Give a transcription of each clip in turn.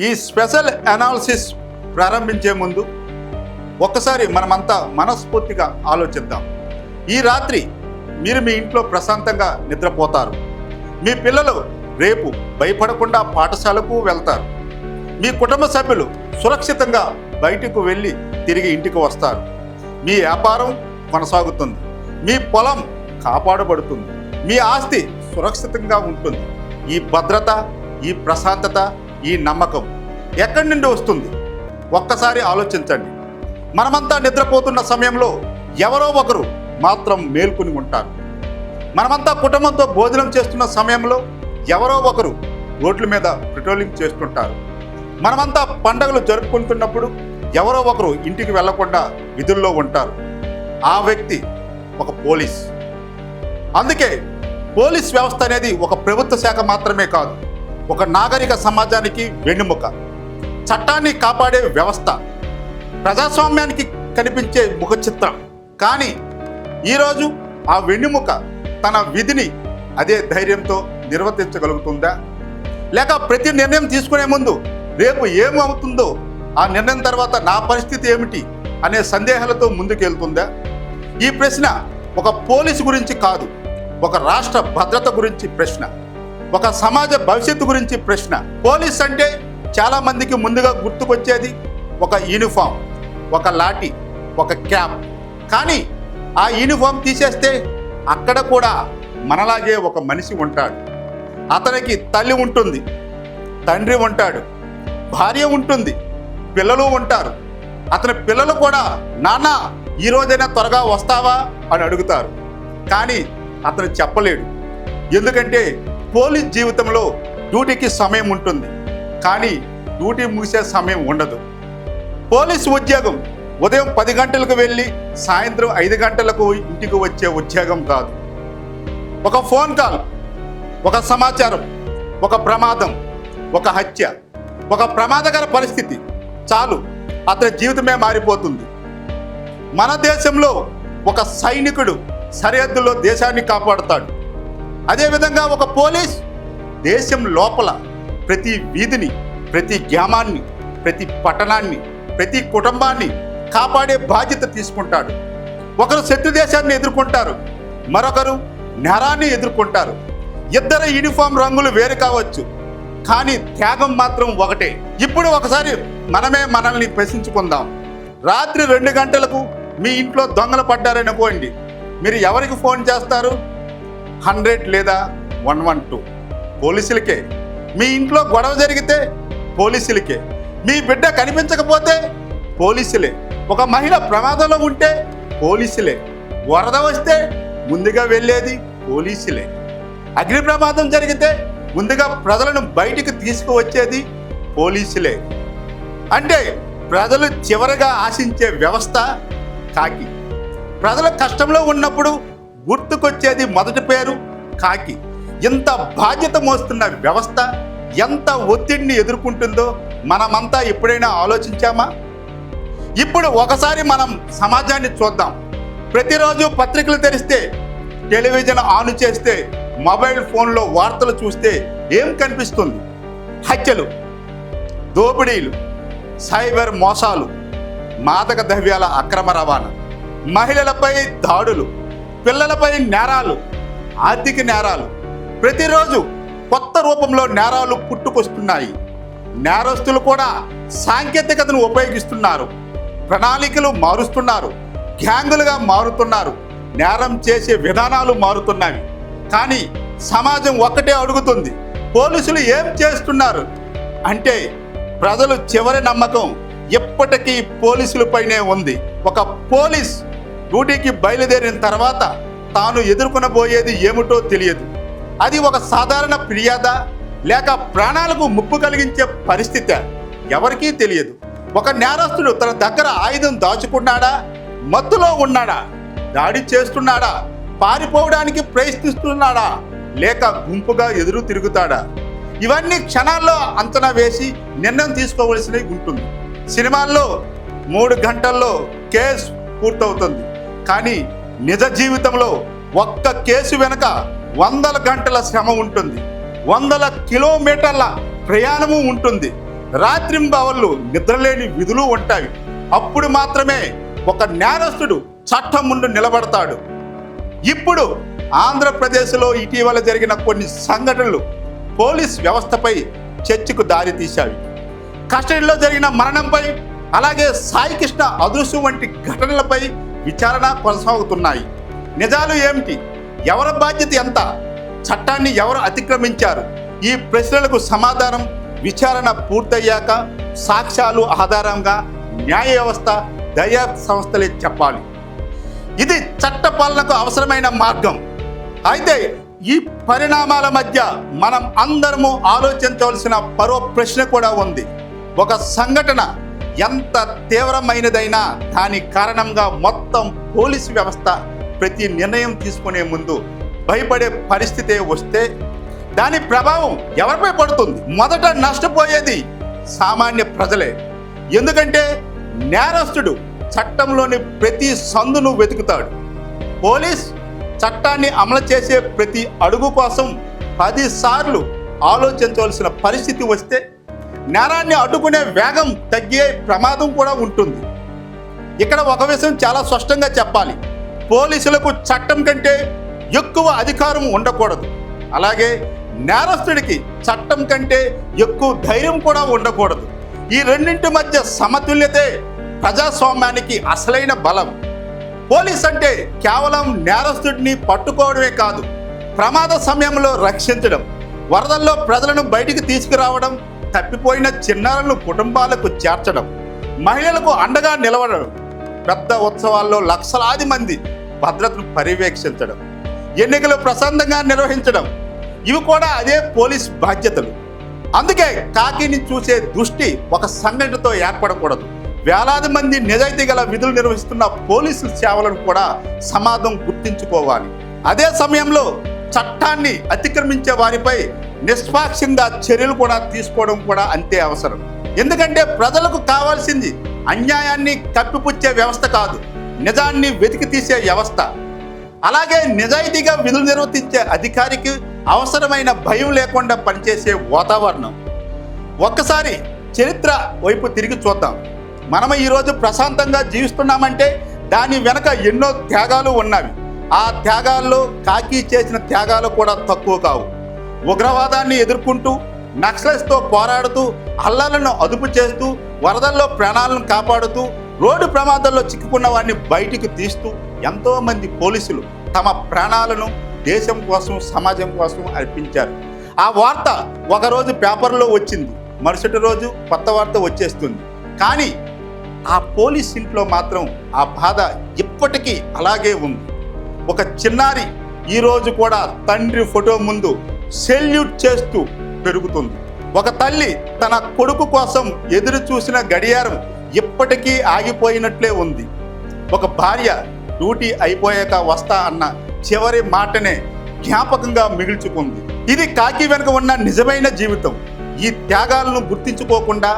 ఈ special analysis ప్రారంభించే ముందు ఒక్కసారి మనమంతా మనస్ఫూర్తిగా ఆలోచిద్దాం. ఈ రాత్రి మీరు మీ ఇంట్లో ప్రశాంతంగా నిద్రపోతారు. మీ పిల్లలు రేపు భయపడకుండా పాఠశాలకు వెళ్తారు. మీ కుటుంబ సభ్యులు సురక్షితంగా బయటకు వెళ్ళి తిరిగి ఇంటికి వస్తారు. మీ వ్యాపారం కొనసాగుతుంది. మీ పొలం కాపాడబడుతుంది. మీ ఆస్తి సురక్షితంగా ఉంటుంది. ఈ భద్రత, ఈ ప్రశాంతత, ఈ నమ్మకం ఎక్కడి నుండి వస్తుంది? ఒక్కసారి ఆలోచించండి. మనమంతా నిద్రపోతున్న సమయంలో ఎవరో ఒకరు మాత్రం మేల్కొని ఉంటారు. మనమంతా కుటుంబంతో భోజనం చేస్తున్న సమయంలో ఎవరో ఒకరు రోడ్ల మీద పెట్రోలింగ్ చేస్తుంటారు. మనమంతా పండుగలు జరుపుకుంటున్నప్పుడు ఎవరో ఒకరు ఇంటికి వెళ్లకుండా విధుల్లో ఉంటారు. ఆ వ్యక్తి ఒక పోలీస్. అందుకే పోలీస్ వ్యవస్థ అనేది ఒక ప్రభుత్వ శాఖ మాత్రమే కాదు, ఒక నాగరిక సమాజానికి వెన్నెముక, చట్టాన్ని కాపాడే వ్యవస్థ, ప్రజాస్వామ్యానికి కనిపించే ముఖ చిత్రం. కానీ ఈరోజు ఆ వెన్నెముక తన విధిని అదే ధైర్యంతో నిర్వర్తించగలుగుతుందా? లేక ప్రతి నిర్ణయం తీసుకునే ముందు రేపు ఏమవుతుందో, ఆ నిర్ణయం తర్వాత నా పరిస్థితి ఏమిటి అనే సందేహాలతో ముందుకెళ్తుందా? ఈ ప్రశ్న ఒక పోలీసు గురించి కాదు, ఒక రాష్ట్ర భద్రత గురించి ప్రశ్న, ఒక సమాజ భవిష్యత్తు గురించి ప్రశ్న. పోలీస్ అంటే చాలా మందికి ముందుగా గుర్తుకొచ్చేది ఒక యూనిఫామ్, ఒక లాఠీ, ఒక క్యాప్. కానీ ఆ యూనిఫామ్ తీసేస్తే అక్కడ కూడా మనలాగే ఒక మనిషి ఉంటాడు. అతనికి తల్లి ఉంటుంది, తండ్రి ఉంటాడు, భార్య ఉంటుంది, పిల్లలు ఉంటారు. అతని పిల్లలు కూడా నాన్న ఈరోజైనా త్వరగా వస్తావా అని అడుగుతారు. కానీ అతను చెప్పలేడు. ఎందుకంటే పోలీస్ జీవితంలో డ్యూటీకి సమయం ఉంటుంది, కానీ డ్యూటీ ముగిసే సమయం ఉండదు. పోలీసు ఉద్యోగం ఉదయం 10 గంటలకు వెళ్ళి సాయంత్రం 5 గంటలకు ఇంటికి వచ్చే ఉద్యోగం కాదు. ఒక ఫోన్ కాల్, ఒక సమాచారం, ఒక ప్రమాదం, ఒక హత్య, ఒక ప్రమాదకర పరిస్థితి చాలు అతని జీవితమే మారిపోతుంది. మన దేశంలో ఒక సైనికుడు సరిహద్దులో దేశాన్ని కాపాడుతాడు. అదేవిధంగా ఒక పోలీస్ దేశం లోపల ప్రతి వీధిని, ప్రతి గ్రామాన్ని, ప్రతి పట్టణాన్ని, ప్రతి కుటుంబాన్ని కాపాడే బాధ్యత తీసుకుంటాడు. ఒకరు శత్రు దేశాన్ని ఎదుర్కొంటారు, మరొకరు నేరాన్ని ఎదుర్కొంటారు. ఇద్దరు యూనిఫామ్ రంగులు వేరు కావచ్చు, కానీ త్యాగం మాత్రం ఒకటే. ఇప్పుడు ఒకసారి మనల్ని ప్రశ్నించుకుందాం. రాత్రి 2 గంటలకు మీ ఇంట్లో దొంగలు పడ్డారనుకోండి, మీరు ఎవరికి ఫోన్ చేస్తారు? 100 లేదా 112 పోలీసులకే. మీ ఇంట్లో గొడవ జరిగితే పోలీసులకే. మీ బిడ్డ కనిపించకపోతే పోలీసులే. ఒక మహిళ ప్రమాదంలో ఉంటే పోలీసులే. వరద వస్తే ముందుగా వెళ్ళేది పోలీసులే. అగ్ని ప్రమాదం జరిగితే ముందుగా ప్రజలను బయటికి తీసుకువచ్చేది పోలీసులే. అంటే ప్రజలు చివరిగా ఆశించే వ్యవస్థ కాకి. ప్రజల కష్టంలో ఉన్నప్పుడు గుర్తుకొచ్చేది మొదటి పేరు కాకి. ఇంత బాధ్యత మోస్తున్న వ్యవస్థ ఎంత ఒత్తిడిని ఎదుర్కొంటుందో మనమంతా ఎప్పుడైనా ఆలోచించామా? ఇప్పుడు ఒకసారి మనం సమాజాన్ని చూద్దాం. ప్రతిరోజు పత్రికలు తెరిస్తే, టెలివిజన్ ఆన్ చేస్తే, మొబైల్ ఫోన్లో వార్తలు చూస్తే ఏం కనిపిస్తుంది? హత్యలు, దోపిడీలు, సైబర్ మోసాలు, మాదక ద్రవ్యాల అక్రమ రవాణా, మహిళలపై దాడులు, పిల్లలపై నేరాలు, ఆర్థిక నేరాలు. ప్రతిరోజు కొత్త రూపంలో నేరాలు పుట్టుకొస్తున్నాయి. నేరస్తులు కూడా సాంకేతికతను ఉపయోగిస్తున్నారు, ప్రణాళికలు మారుస్తున్నారు, గ్యాంగులుగా మారుతున్నారు, నేరం చేసే విధానాలు మారుతున్నాయి. కానీ సమాజం ఒక్కటే అడుగుతుంది, పోలీసులు ఏం చేస్తున్నారు? అంటే ప్రజలు చివరి నమ్మకం ఎప్పటికీ పోలీసులపైనే ఉంది. ఒక పోలీస్ డ్యూటీకి బయలుదేరిన తర్వాత తాను ఎదుర్కొనబోయేది ఏమిటో తెలియదు. అది ఒక సాధారణ ఫిర్యాదా లేక ప్రాణాలకు ముప్పు కలిగించే పరిస్థితి ఎవరికీ తెలియదు. ఒక నేరస్తుడు తన దగ్గర ఆయుధం దాచుకున్నాడా, మత్తులో ఉన్నాడా, దాడి చేస్తున్నాడా, పారిపోవడానికి ప్రయత్నిస్తున్నాడా, లేక గుంపుగా ఎదురు తిరుగుతాడా? ఇవన్నీ క్షణాల్లో అంచనా వేసి నిర్ణయం తీసుకోవలసి ఉంటుంది. సినిమాల్లో 3 గంటల్లో కేసు పూర్తవుతుంది, కానీ నిజ జీవితంలో ఒక్క కేసు వెనుక 100 గంటల శ్రమ ఉంటుంది, 100 కిలోమీటర్ల ప్రయాణము ఉంటుంది. రాత్రింబవళ్ళు నిద్రలేని విధులు ఉంటాయి. అప్పుడు మాత్రమే ఒక నేరస్తుడు చట్టం ముందు నిలబడతాడు. ఇప్పుడు ఆంధ్రప్రదేశ్లో ఇటీవల జరిగిన కొన్ని సంఘటనలు పోలీస్ వ్యవస్థపై చర్చకు దారితీశాయి. కస్టడీలో జరిగిన మరణంపై, అలాగే సాయి కృష్ణ అదృశ్యం వంటి ఘటనలపై విచారణ కొనసాగుతున్నాయి. నిజాలు ఏమిటి? ఎవరి బాధ్యత ఎంత? చట్టాన్ని ఎవరు అతిక్రమించారు? ఈ ప్రశ్నలకు సమాధానం విచారణ పూర్తయ్యాక, సాక్ష్యాలు ఆధారంగా న్యాయ వ్యవస్థ, దర్యాప్తు సంస్థలే చెప్పాలి. ఇది చట్టపాలనకు అవసరమైన మార్గం. అయితే ఈ పరిణామాల మధ్య మనం అందరము ఆలోచించవలసిన మరో ప్రశ్న కూడా ఉంది. ఒక సంఘటన ఎంత తీవ్రమైనదైనా దాని కారణంగా మొత్తం పోలీసు వ్యవస్థ ప్రతి నిర్ణయం తీసుకునే ముందు భయపడే పరిస్థితి వస్తే దాని ప్రభావం ఎవరిపై పడుతుంది? మొదట నష్టపోయేది సామాన్య ప్రజలే. ఎందుకంటే నేరస్తుడు చట్టంలోని ప్రతి సందును వెతుకుతాడు. పోలీస్ చట్టాన్ని అమలు చేసే ప్రతి అడుగు కోసం 10 సార్లు ఆలోచించవలసిన పరిస్థితి వస్తే నేరాన్ని అడ్డుకునే వేగం తగ్గే ప్రమాదం కూడా ఉంటుంది. ఇక్కడ ఒక విషయం చాలా స్పష్టంగా చెప్పాలి. పోలీసులకు చట్టం కంటే ఎక్కువ అధికారం ఉండకూడదు. అలాగే నేరస్తుడికి చట్టం కంటే ఎక్కువ ధైర్యం కూడా ఉండకూడదు. ఈ రెండింటి మధ్య సమతుల్యతే ప్రజాస్వామ్యానికి అసలైన బలం. పోలీస్ అంటే కేవలం నేరస్తుడిని పట్టుకోవడమే కాదు, ప్రమాద సమయంలో రక్షించడం, వరదల్లో ప్రజలను బయటికి తీసుకురావడం, తప్పిపోయిన చిన్నారులను కుటుంబాలకు చేర్చడం, మహిళలకు అండగా నిలవడం, పెద్ద ఉత్సవాల్లో లక్షలాది మంది భద్రతను పర్యవేక్షించడం, ఎన్నికలు ప్రశాంతంగా నిర్వహించడం, ఇవి కూడా అదే పోలీస్ బాధ్యతలు. అందుకే కాకిని చూసే దృష్టి ఒక సంఘటనతో ఏర్పడకూడదు. వేలాది మంది నిజాయితీ గల విధులు నిర్వహిస్తున్న పోలీసుల సేవలను కూడా సమాజం గుర్తించుకోవాలి. అదే సమయంలో చట్టాన్ని అతిక్రమించే వారిపై నిష్పాక్షంగా చర్యలు కూడా తీసుకోవడం కూడా అంతే అవసరం. ఎందుకంటే ప్రజలకు కావాల్సింది అన్యాయాన్ని కప్పిపుచ్చే వ్యవస్థ కాదు, నిజాన్ని వెతికి తీసే వ్యవస్థ. అలాగే నిజాయితీగా విధులు నిర్వర్తించే అధికారికి అవసరమైన భయం లేకుండా పనిచేసే వాతావరణం. ఒక్కసారి చరిత్ర వైపు తిరిగి చూద్దాం. మనం ఈరోజు ప్రశాంతంగా జీవిస్తున్నామంటే దాని వెనక ఎన్నో త్యాగాలు ఉన్నవి. ఆ త్యాగాల్లో కాకి చేసిన త్యాగాలు కూడా తక్కువ కావు. ఉగ్రవాదాన్ని ఎదుర్కొంటూ, నక్సలైట్స్తో పోరాడుతూ, అల్లర్లను అదుపు చేస్తూ, వరదల్లో ప్రాణాలను కాపాడుతూ, రోడ్డు ప్రమాదాల్లో చిక్కుకున్న వారిని బయటికి తీస్తూ ఎంతోమంది పోలీసులు తమ ప్రాణాలను దేశం కోసం, సమాజం కోసం అర్పించారు. ఆ వార్త ఒకరోజు పేపర్లో వచ్చింది, మరుసటి రోజు కొత్త వార్త వచ్చేస్తుంది. కానీ ఆ పోలీస్ ఇంట్లో మాత్రం ఆ బాధ ఇప్పటికీ అలాగే ఉంది. ఒక చిన్నారి ఈరోజు కూడా తండ్రి ఫోటో ముందు సెల్యూట్ చేస్తూ పెరుగుతుంది. ఒక తల్లి తన కొడుకు కోసం ఎదురు చూసిన గడియారం ఇప్పటికీ ఆగిపోయినట్లే ఉంది. ఒక భార్య డ్యూటీ అయిపోయాక వస్తా అన్న చివరి మాటనే జ్ఞాపకంగా మిగిల్చుకుంది. ఇది కాకి వెనుక ఉన్న నిజమైన జీవితం. ఈ త్యాగాలను గుర్తించుకోకుండా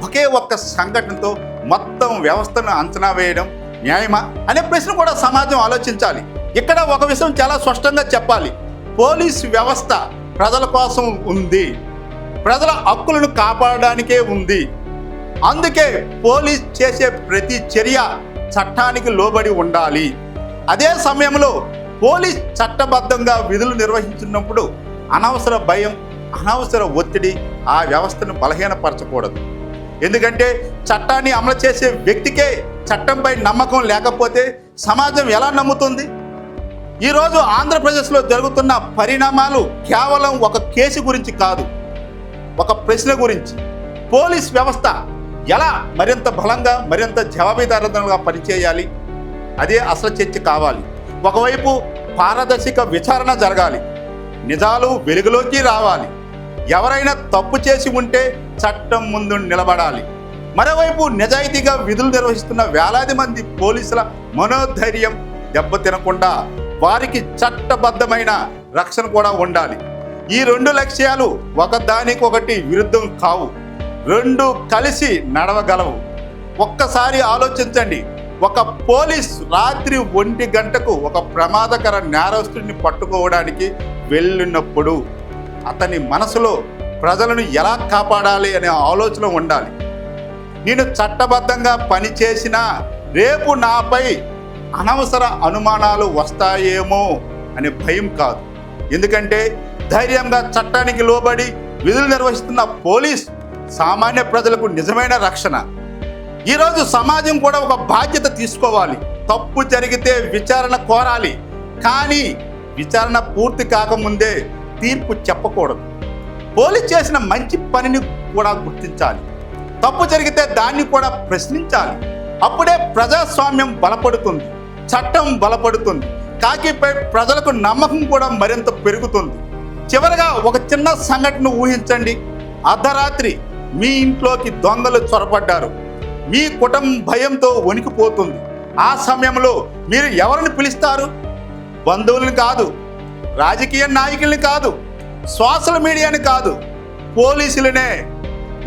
ఒకే ఒక్క సంఘటనతో మొత్తం వ్యవస్థను అంచనా వేయడం న్యాయమా అనే ప్రశ్న కూడా సమాజం ఆలోచించాలి. ఇక్కడ ఒక విషయం చాలా స్పష్టంగా చెప్పాలి. పోలీసు వ్యవస్థ ప్రజల కోసం ఉంది, ప్రజల హక్కులను కాపాడడానికే ఉంది. అందుకే పోలీస్ చేసే ప్రతి చర్య చట్టానికి లోబడి ఉండాలి. అదే సమయంలో పోలీస్ చట్టబద్ధంగా విధులు నిర్వహించినప్పుడు అనవసర భయం, అనవసర ఒత్తిడి ఆ వ్యవస్థను బలహీనపరచకూడదు. ఎందుకంటే చట్టాన్ని అమలు చేసే వ్యక్తికే చట్టంపై నమ్మకం లేకపోతే సమాజం ఎలా నమ్ముతుంది? ఈరోజు ఆంధ్రప్రదేశ్లో జరుగుతున్న పరిణామాలు కేవలం ఒక కేసు గురించి కాదు, ఒక ప్రశ్న గురించి. పోలీస్ వ్యవస్థ ఎలా మరింత బలంగా, మరింత జవాబుదారీతనంగా పనిచేయాలి, అదే అసలు చర్చ కావాలి. ఒకవైపు పారదర్శక విచారణ జరగాలి, నిజాలు వెలుగులోకి రావాలి, ఎవరైనా తప్పు చేసి ఉంటే చట్టం ముందు నిలబడాలి. మరోవైపు నిజాయితీగా విధులు నిర్వహిస్తున్న వేలాది మంది పోలీసుల మనోధైర్యం దెబ్బతినకుండా వారికి చట్టబద్ధమైన రక్షణ కూడా ఉండాలి. ఈ రెండు లక్ష్యాలు ఒకదానికొకటి విరుద్ధం కావు, రెండు కలిసి నడవగలవు. ఒక్కసారి ఆలోచించండి. ఒక పోలీస్ రాత్రి 1 గంటకు ఒక ప్రమాదకర నేరస్తుడిని పట్టుకోవడానికి వెళ్ళినప్పుడు అతని మనసులో ప్రజలను ఎలా కాపాడాలి అనే ఆలోచన ఉండాలి. నేను చట్టబద్ధంగా పనిచేసినా రేపు నాపై అనవసర అనుమానాలు వస్తాయేమో అనే భయం కాదు. ఎందుకంటే ధైర్యంగా చట్టానికి లోబడి విధులు నిర్వహిస్తున్న పోలీస్ సామాన్య ప్రజలకు నిజమైన రక్షణ. ఈరోజు సమాజం కూడా ఒక బాధ్యత తీసుకోవాలి. తప్పు జరిగితే విచారణ కోరాలి, కానీ విచారణ పూర్తి కాకముందే తీర్పు చెప్పకూడదు. పోలీస్ చేసిన మంచి పనిని కూడా గుర్తించాలి. తప్పు జరిగితే దాన్ని కూడా ప్రశ్నించాలి. అప్పుడే ప్రజాస్వామ్యం బలపడుతుంది, చట్టం బలపడుతుంది, కాకీపై ప్రజలకు నమ్మకం కూడా మరింత పెరుగుతుంది. చివరగా ఒక చిన్న సంఘటన ఊహించండి. అర్ధరాత్రి మీ ఇంట్లోకి దొంగలు చొరబడ్డారు. మీ కుటుంబం భయంతో వణికిపోతుంది. ఆ సమయంలో మీరు ఎవరిని పిలుస్తారు? బంధువులను కాదు, రాజకీయ నాయకుల్ని కాదు, సోషల్ మీడియాని కాదు, పోలీసులనే.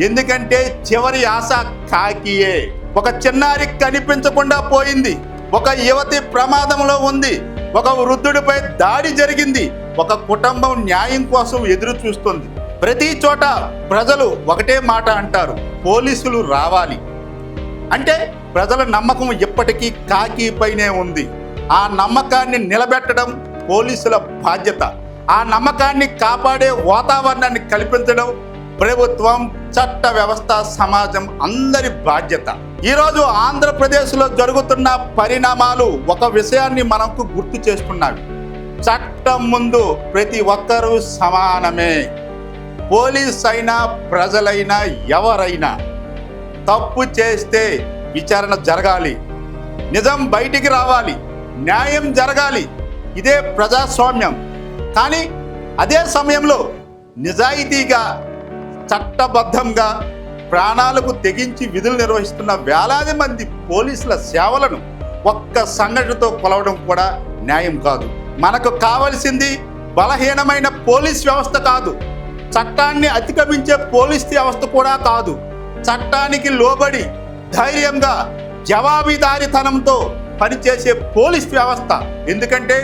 ఎందుకంటే చివరి ఆశ కాకియే. ఒక చిన్నారి కనిపించకుండా పోయింది, ఒక యువతి ప్రమాదంలో ఉంది, ఒక వృద్ధుడిపై దాడి జరిగింది, ఒక కుటుంబం న్యాయం కోసం ఎదురు చూస్తుంది. ప్రతి చోట ప్రజలు ఒకటే మాట అంటారు, పోలీసులు రావాలి. అంటే ప్రజల నమ్మకం ఇప్పటికీ కాకీపైనే ఉంది. ఆ నమ్మకాన్ని నిలబెట్టడం పోలీసుల బాధ్యత. ఆ నమ్మకాన్ని కాపాడే వాతావరణాన్ని కల్పించడం ప్రభుత్వం, చట్ట వ్యవస్థ, సమాజం అందరి బాధ్యత. ఈరోజు ఆంధ్రప్రదేశ్లో జరుగుతున్న పరిణామాలు ఒక విషయాన్ని మనకు గుర్తు చేస్తున్నాయి. చట్టం ముందు ప్రతి ఒక్కరూ సమానమే. పోలీస్ అయినా, ప్రజలైనా, ఎవరైనా తప్పు చేస్తే విచారణ జరగాలి, నిజం బయటికి రావాలి, న్యాయం జరగాలి. ఇదే ప్రజాస్వామ్యం. కానీ అదే సమయంలో నిజాయితీగా, చట్టబద్ధంగా ప్రాణాలకు తెగించి విధులు నిర్వహిస్తున్న వేలాది మంది పోలీసుల సేవలను ఒక్క సంఘటనతో కొలవడం కూడా న్యాయం కాదు. మనకు కావలసింది బలహీనమైన పోలీస్ వ్యవస్థ కాదు, చట్టాన్ని అతిక్రమించే పోలీస్ వ్యవస్థ కూడా కాదు. చట్టానికి లోబడి ధైర్యంగా, జవాబుదారీతనంతో పనిచేసే పోలీస్ వ్యవస్థ. ఎందుకంటే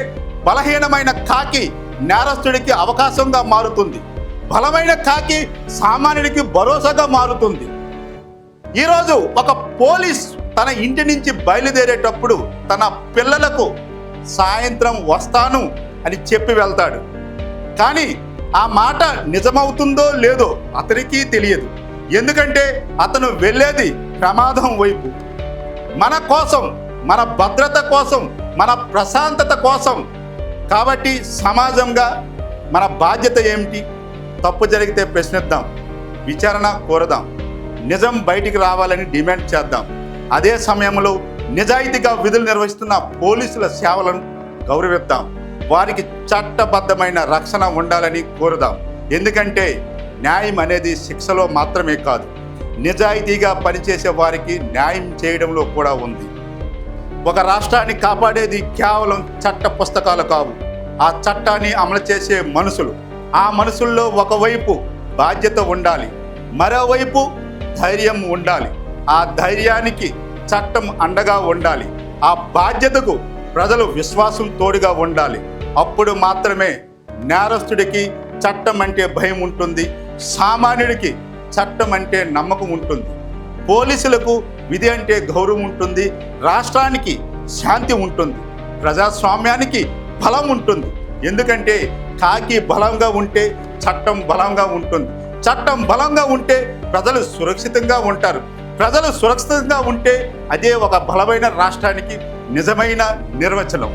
బలహీనమైన కాకి నేరస్తుడికి అవకాశంగా మారుతుంది, బలమైన కాకి సామాన్యుడికి భరోసాగా మారుతుంది. ఈరోజు ఒక పోలీస్ తన ఇంటి నుంచి బయలుదేరేటప్పుడు తన పిల్లలకు సాయంత్రం వస్తాను అని చెప్పి వెళ్తాడు. కానీ ఆ మాట నిజమవుతుందో లేదో అతనికి తెలియదు. ఎందుకంటే అతను వెళ్ళేది ప్రమాదం వైపు. మన కోసం, మన భద్రత కోసం, మన ప్రశాంతత కోసం. కాబట్టి సమాజంగా మన బాధ్యత ఏమిటి? తప్పు జరిగితే ప్రశ్నిద్దాం, విచారణ కోరదాం, నిజం బయటికి రావాలని డిమాండ్ చేద్దాం. అదే సమయంలో నిజాయితీగా విధులు నిర్వహిస్తున్న పోలీసుల సేవలను గౌరవిద్దాం. వారికి చట్టబద్ధమైన రక్షణ ఉండాలని కోరుదాం. ఎందుకంటే న్యాయం అనేది శిక్షలో మాత్రమే కాదు, నిజాయితీగా పనిచేసే వారికి న్యాయం చేయడంలో కూడా ఉంది. ఒక రాష్ట్రాన్ని కాపాడేది కేవలం చట్ట పుస్తకాలు కావు, ఆ చట్టాన్ని అమలు చేసే మనుషులు. ఆ మనుషుల్లో ఒకవైపు బాధ్యత ఉండాలి, మరోవైపు ధైర్యం ఉండాలి. ఆ ధైర్యానికి చట్టం అండగా ఉండాలి, ఆ బాధ్యతకు ప్రజలు విశ్వాసం తోడుగా ఉండాలి. అప్పుడు మాత్రమే నేరస్తుడికి చట్టం అంటే భయం ఉంటుంది, సామాన్యుడికి చట్టం అంటే నమ్మకం ఉంటుంది, పోలీసులకు విధి అంటే గౌరవం ఉంటుంది, రాష్ట్రానికి శాంతి ఉంటుంది, ప్రజాస్వామ్యానికి బలం ఉంటుంది. ఎందుకంటే కాకి బలంగా ఉంటే చట్టం బలంగా ఉంటుంది, చట్టం బలంగా ఉంటే ప్రజలు సురక్షితంగా ఉంటారు, ప్రజలు సురక్షితంగా ఉంటే అదే ఒక బలమైన రాష్ట్రానికి నిజమైన నిర్వచనం.